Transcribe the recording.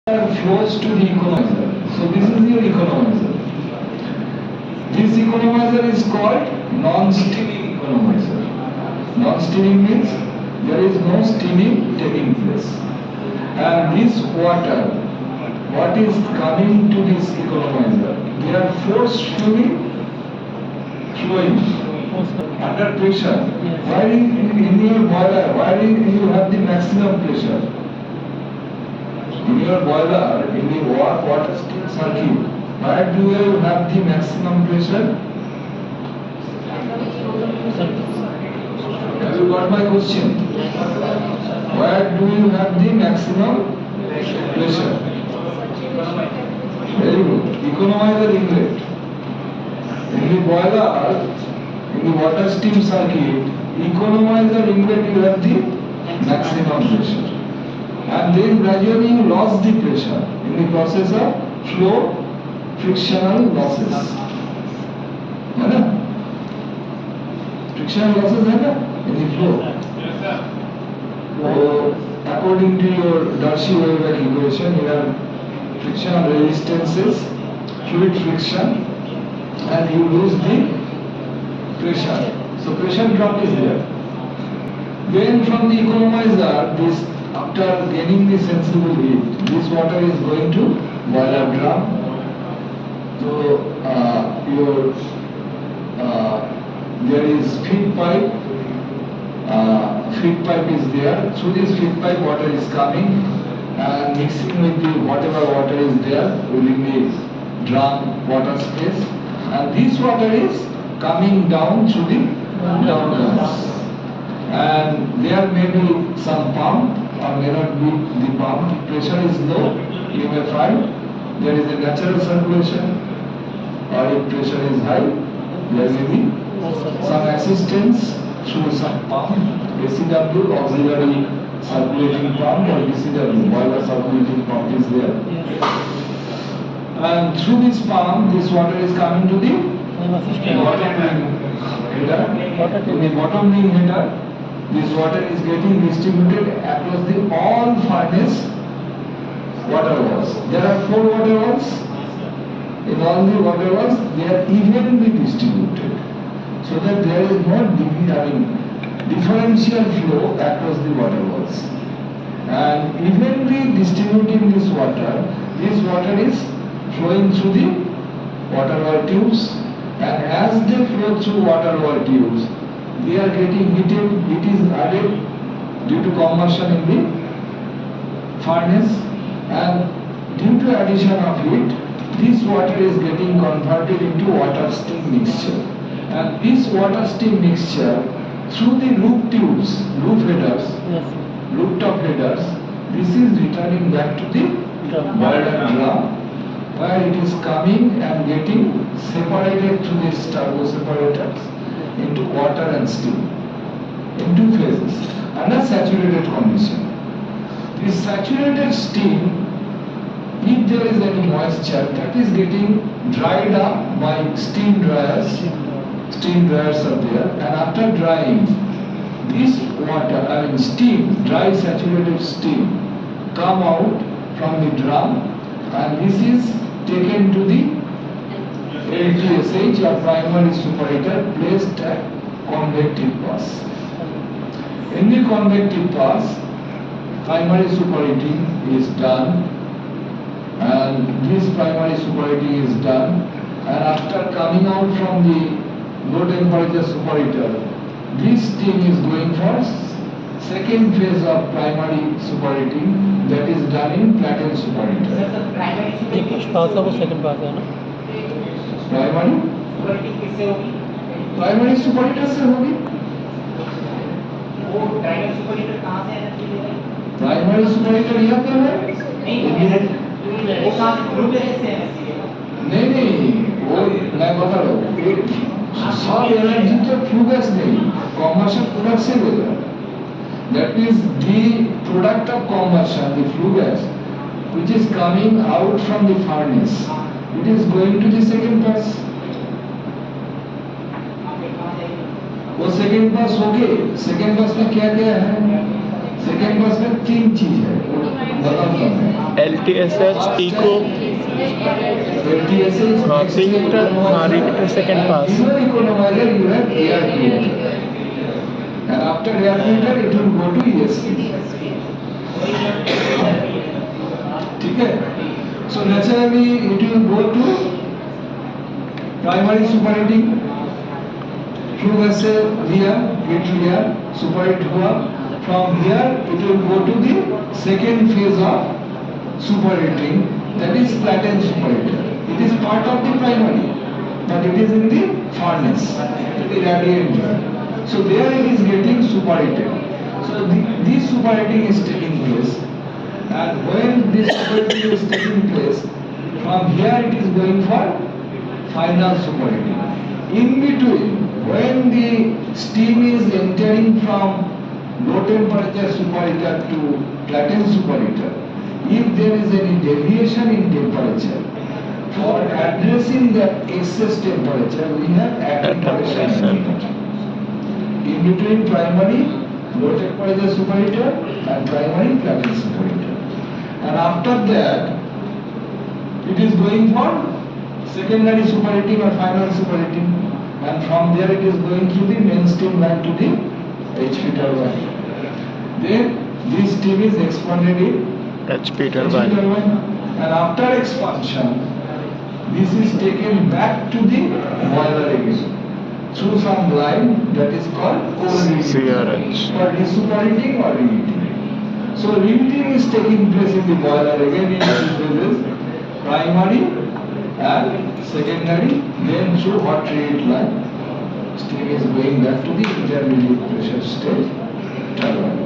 flows to the economizer. So this is your economizer. This economizer is called non-steaming economizer. Non-steaming means there is no steaming taking place. And this water, what is coming to this economizer? There are force flowing under pressure. Why in your boiler, why you have the maximum pressure? In your boiler, in the water steam circuit, where do you have the maximum pressure? Have you got my question? Where do you have the maximum pressure? Very good. Economizer inlet. In the boiler, in the water steam circuit, economizer inlet you have the maximum pressure. And then gradually you lost the pressure in the process of flow frictional losses. है ना? Frictional losses है ना in the flow. So according to your Darcy-Weisbach equation, you have frictional resistances, fluid friction, and you lose the pressure. So pressure drop is there. Then from the economizer, this after gaining the sensible heat, this water is going to boiler drum. So your there is feed pipe. Feed pipe is there. Through this feed pipe, water is coming and mixing with the whatever water is there within the drum water space. And this water is coming down through the downlands. And there may be some pump or may not be the pump. Pressure is low, you may find there is a natural circulation, or if pressure is high, there may be some assistance through some pump, ACW, auxiliary circulating pump, or BCW, boiler circulating pump is there. And through this pump, this water is coming to the bottom ring header. In the bottom ring header, this water is getting distributed across the all furnace water walls. There are 4 water walls. In all the water walls, they are evenly distributed, so that there is no differential flow across the water walls. And evenly distributing this water is flowing through the water wall tubes, and as they flow through water wall tubes, they are getting heated. It is added due to combustion in the furnace, and due to addition of heat, this water is getting converted into water steam mixture. And this water steam mixture through the loop tubes, loop headers, rooftop headers, this is returning back to the boiler drum, where it is coming and getting separated through these turbo separators into water and steam in 2 phases under saturated condition. This saturated steam, if there is any moisture, that is getting dried up by steam dryers. Steam dryers are there, and after drying, this water, steam, dry saturated steam, come out from the drum, and this is taken to the LTSH or primary superator placed at convective pass. In the convective pass, primary superating is done, and this primary superating is done, and after coming out from the low temperature superator, this steam is going for second phase of primary superating, that is done in platen superator. Primary superheater से होगी। वो primary superheater कहाँ से है? Primary superheater यहाँ पर है। वो कहाँ से फ्लू गैस से है? नहीं, वो मैं बता रहा हूँ। सब एनर्जी तो फ्लू गैस नहीं, कॉम्बशन प्रोडक्ट से होगा। That is the product of combustion, the flue gas, which is coming out from the furnace. It is going to the second pass. वो सेकेंड पास हो गए। सेकेंड पास में क्या क्या है? सेकेंड पास में 3 चीज है। बताओ कब LTSH eco LTSH repeater repeater second pass. Before economizer you have air filter, and after air filter it will go to ESP. ठीक है? So naturally it will go to primary superheating. शुरू से लिया हीट लिया superheat हुआ. From here it will go to the second phase of superheating, that is platen superheater. It is part of the primary, but it is in the furnace, the radiant. So there it is getting superheated. So this superheating is taking place, and when this superheating is taking place, from here it is going for final superheating. In between, when the steam is entering from low temperature superheater to platen superheater, if there is any deviation in temperature, for addressing the excess temperature, we have attenuation. In between primary low temperature superheater and primary platen superheater, and after that, it is going for secondary superheating or final superheating, and from there it is going through the main steam line to the HP turbine. Then this steam is expanded in HP turbine. And after expansion, this is taken back to the boiler again through some line that is called CRH. for superheating or reheating. So reheating is taking place in the boiler again in two phases, primary and secondary, then through hot reheat line. Steam is going back to the intermediate pressure stage turbine.